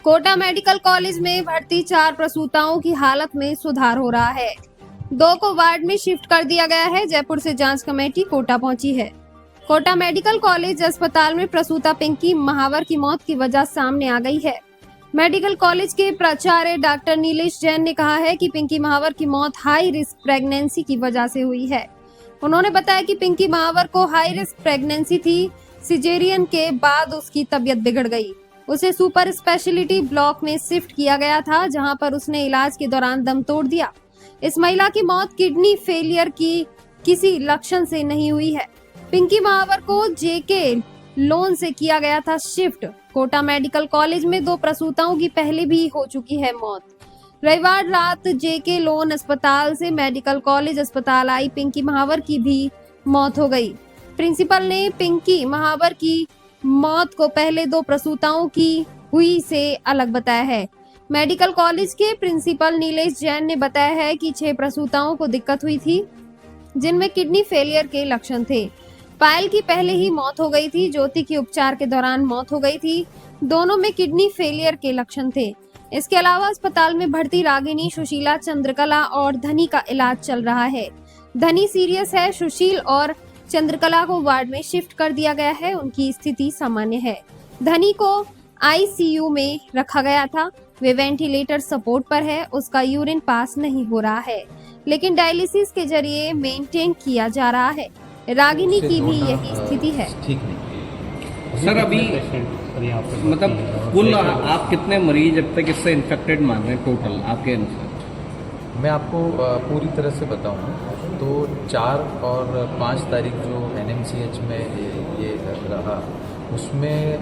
Kota medical college में भर्ती 4 प्रसूताओं की हालत में सुधार हो रहा है। 2 को वार्ड में शिफ्ट कर दिया गया है। जयपुर से जांच कमेटी कोटा पहुंची है। कोटा मेडिकल कॉलेज अस्पताल में प्रसूता पिंकी महावर की मौत की वजह सामने आ गई है। मेडिकल कॉलेज के प्राचार्य डॉक्टर नीलेश जैन ने कहा है कि पिंकी महावर की मौत हाई रिस्क प्रेगनेंसी की वजह से हुई है। उन्होंने बताया कि पिंकी महावर को हाई रिस्क प्रेगनेंसी थी। सिजेरियन के बाद उसकी तबीयत बिगड़ गई। उसे सुपर स्पेशलिटी ब्लॉक में शिफ्ट किया गया था, जहां पर उसने इलाज के दौरान दम तोड़ दिया। इस महिला की मौत किडनी फेलियर की किसी लक्षण से नहीं हुई है। पिंकी महावर को जेके लोन से किया गया था शिफ्ट। कोटा मेडिकल कॉलेज में 2 प्रसूताओं की पहले भी हो चुकी है मौत। रविवार रात जेके लोन अस्पताल से मेडिकल कॉलेज अस्पताल आई पिंकी महावर की भी मौत हो गई। प्रिंसिपल ने पिंकी महावर की मौत को पहले 2 प्रसूताओं की हुई से अलग बताया है। मेडिकल कॉलेज के प्रिंसिपल नीलेश जैन ने बताया है कि 6 प्रसूताओं को दिक्कत हुई थी, जिनमें किडनी फेलियर के लक्षण थे। पायल की पहले ही मौत हो गई थी। ज्योति की उपचार के दौरान मौत हो गई थी। दोनों में किडनी फेलियर के लक्षण थे। इसके अलावा अस्पताल में भर्ती रागिनी, सुशीला, चंद्रकला और धनी का इलाज चल रहा है। धनी सीरियस है। सुशील और चंद्रकला को वार्ड में शिफ्ट कर दिया गया है। उनकी स्थिति सामान्य है। धनी को आईसीयू में रखा गया था। वे वेंटिलेटर सपोर्ट पर है। उसका यूरिन पास नहीं हो रहा है, लेकिन डायलिसिस के जरिए मेंटेन किया जा रहा है। रागिनी की भी यही स्थिति है। ठीक नहीं सर, अभी मतलब कुल आप कितने मरीज अब तक इससे इन्फेक्टेड मान रहे हैं टोटल आपके अनुसार? मैं आपको पूरी तरह से बताऊं तो 4 और 5 तारीख जो एनएमसीएच में ये रहा, उसमें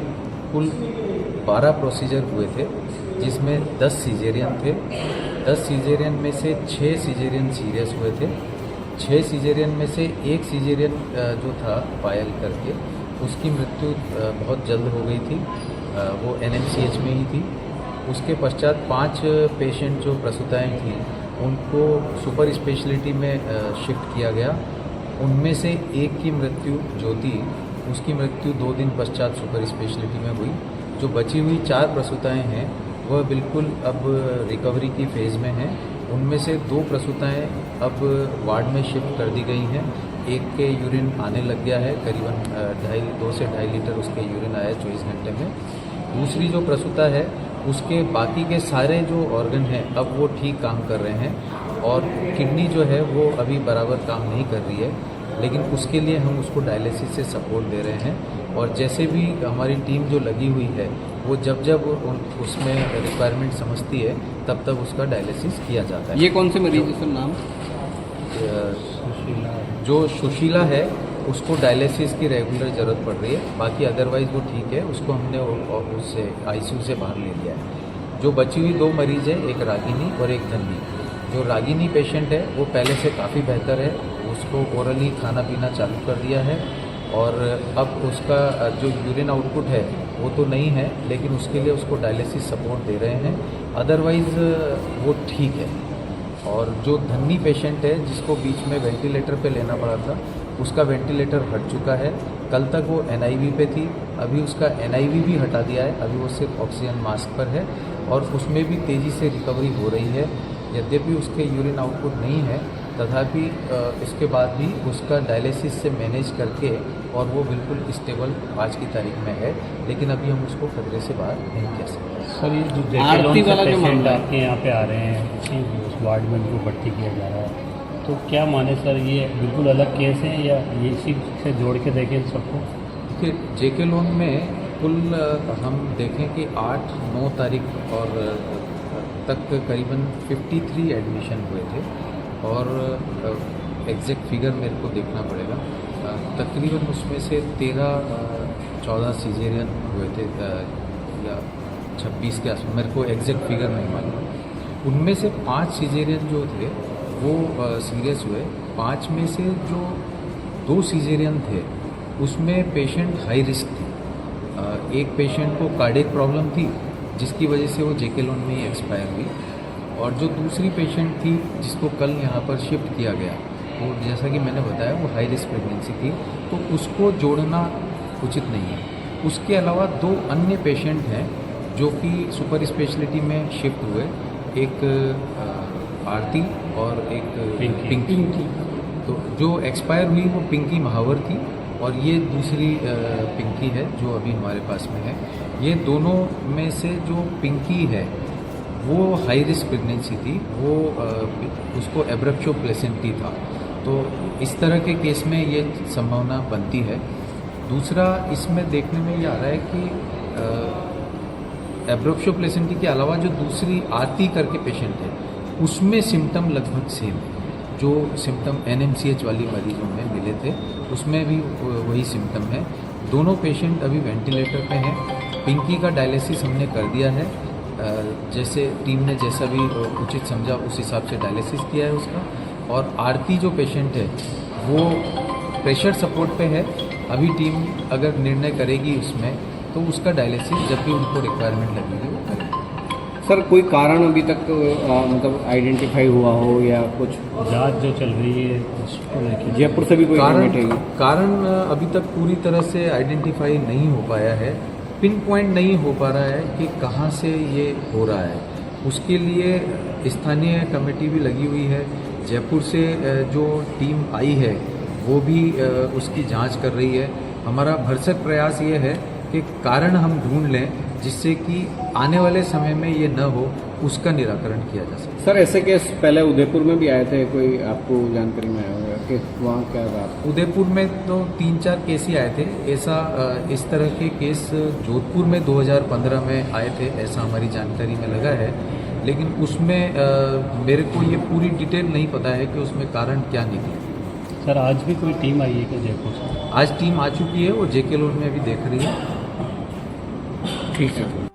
कुल 12 प्रोसीजर हुए थे, जिसमें 10 सीजेरियन थे। 10 सीजेरियन में से 6 सीजेरियन सीरियस हुए थे। 6 सीजेरियन में से 1 सीजेरियन जो था पायल करके, उसकी मृत्यु बहुत जल्द हो गई थी। वो एनएमसीएच में ही थी। उसके पश्चात 5 पेशेंट जो प्रसूताएं थीं, उनको सुपर स्पेशलिटी में शिफ्ट किया गया। उनमें से एक की मृत्यु ज्योति, उसकी मृत्यु 2 दिन पश्चात सुपर स्पेशलिटी में हुई। जो बची हुई 4 प्रसूताएं हैं वह बिल्कुल अब रिकवरी की फेज़ में हैं। उनमें से 2 प्रसूताएं अब वार्ड में शिफ्ट कर दी गई हैं। एक के यूरिन आने लग गया है, करीबन 2 से 2.5 लीटर उसके यूरिन आया 24 घंटे में। दूसरी जो प्रसूता है, उसके बाकी के सारे जो ऑर्गन हैं अब वो ठीक काम कर रहे हैं, और किडनी जो है वो अभी बराबर काम नहीं कर रही है, लेकिन उसके लिए हम उसको डायलिसिस से सपोर्ट दे रहे हैं। और जैसे भी हमारी टीम जो लगी हुई है, वो जब उसमें रिक्वायरमेंट समझती है तब तब उसका डायलिसिस किया जाता है। ये कौन से मरीज है सर? नाम जो सुशीला है, उसको डायलिसिस की रेगुलर ज़रूरत पड़ रही है। बाकी अदरवाइज़ वो ठीक है, उसको हमने उससे आईसीयू से बाहर ले लिया है। जो बची हुई 2 मरीज़ हैं, एक रागिनी और एक धनी। जो रागिनी पेशेंट है वो पहले से काफ़ी बेहतर है। उसको ओरली खाना पीना चालू कर दिया है, और अब उसका जो यूरिन आउटपुट है वो तो नहीं है, लेकिन उसके लिए उसको डायलिसिस सपोर्ट दे रहे हैं। अदरवाइज़ वो ठीक है। और जो धन्नी पेशेंट है, जिसको बीच में वेंटिलेटर पे लेना पड़ा था, उसका वेंटिलेटर हट चुका है। कल तक वो एनआईवी पे थी, अभी उसका एनआईवी भी हटा दिया है। अभी वो सिर्फ ऑक्सीजन मास्क पर है, और उसमें भी तेज़ी से रिकवरी हो रही है। यद्यपि उसके यूरिन आउटपुट नहीं है, तथापि इसके बाद भी उसका डायलिसिस से मैनेज करके, और वो बिल्कुल स्टेबल आज की तारीख में है, लेकिन अभी हम उसको खतरे से बाहर नहीं कह सकते। सर, ये जो जेके लोन से पेशेंट आपके यहाँ पे आ रहे हैं, उस वार्ड में उनको भर्ती किया जा रहा है, तो क्या माने सर, ये बिल्कुल अलग केस है या ये इसी से जोड़ के देखें सबको? देखिए, जेके लोन में कुल हम देखें कि 8-9 तारीख और तक करीबन 53 एडमिशन हुए थे, और एग्जैक्ट फिगर मेरे को देखना पड़ेगा। तकरीबन उसमें से 13-14 सीजेरियन हुए थे, या 26 के आसपास, मेरे को एग्जैक्ट फिगर नहीं मालूम। उनमें से 5 सीजेरियन जो थे वो सीरियस हुए। 5 में से जो 2 सीजेरियन थे, उसमें पेशेंट हाई रिस्क थी। एक पेशेंट को कार्डियक प्रॉब्लम थी, जिसकी वजह से वो जेके लोन में ही एक्सपायर हुई। और जो दूसरी पेशेंट थी, जिसको कल यहाँ पर शिफ्ट किया गया, वो जैसा कि मैंने बताया वो हाई रिस्क प्रेगनेंसी थी, तो उसको जोड़ना उचित नहीं है। उसके अलावा 2 अन्य पेशेंट हैं जो कि सुपर स्पेशलिटी में शिफ्ट हुए, एक आरती और एक पिंकी। तो जो एक्सपायर हुई वो पिंकी महावर थी और ये दूसरी पिंकी है जो अभी हमारे पास में है। ये दोनों में से जो पिंकी है वो हाई रिस्क प्रेगनेंसी थी, वो उसको एब्रप्शो प्लेसेंटी था। तो इस तरह के केस में ये संभावना बनती है। दूसरा इसमें देखने में ये आ रहा है कि एब्रप्शो प्लेसेंटी के अलावा जो दूसरी आरती करके पेशेंट है उसमें सिम्टम लगभग सेम है। जो सिम्टम NMCH वाली मरीजों में मिले थे उसमें भी वही सिम्टम है। दोनों पेशेंट अभी वेंटिलेटर पे हैं। पिंकी का डायलिसिस हमने कर दिया है, जैसे टीम ने जैसा भी उचित समझा उस हिसाब से डायलिसिस किया है उसका। और आरती जो पेशेंट है वो प्रेशर सपोर्ट पे है। अभी टीम अगर निर्णय करेगी उसमें तो उसका डायलिसिस जब भी उनको रिक्वायरमेंट लगेगी वो करेगी। सर कोई कारण अभी तक मतलब आइडेंटिफाई हुआ हो या कुछ? जांच जो चल रही है उसको लेके जयपुर से भी कोई कारण अभी तक पूरी तरह से आइडेंटिफाई नहीं हो पाया है। पिन पॉइंट नहीं हो पा रहा है कि कहाँ से ये हो रहा है। उसके लिए स्थानीय कमेटी भी लगी हुई है। जयपुर से जो टीम आई है वो भी उसकी जांच कर रही है। हमारा भरसक प्रयास ये है कि कारण हम ढूंढ लें जिससे कि आने वाले समय में ये न हो, उसका निराकरण किया जा सके। सर ऐसे केस पहले उदयपुर में भी आए थे, कोई आपको जानकारी में आया होगा कि वहाँ क्या था? उदयपुर में तो 3-4 केस ही आए थे। ऐसा इस तरह के केस जोधपुर में 2015 में आए थे, ऐसा हमारी जानकारी में लगा है। लेकिन उसमें मेरे को ये पूरी डिटेल नहीं पता है कि उसमें कारण क्या निकले। सर आज भी कोई टीम आई है क्या जयपुर से? आज टीम आ चुकी है, वो JK लोड में अभी देख रही है। ठीक है।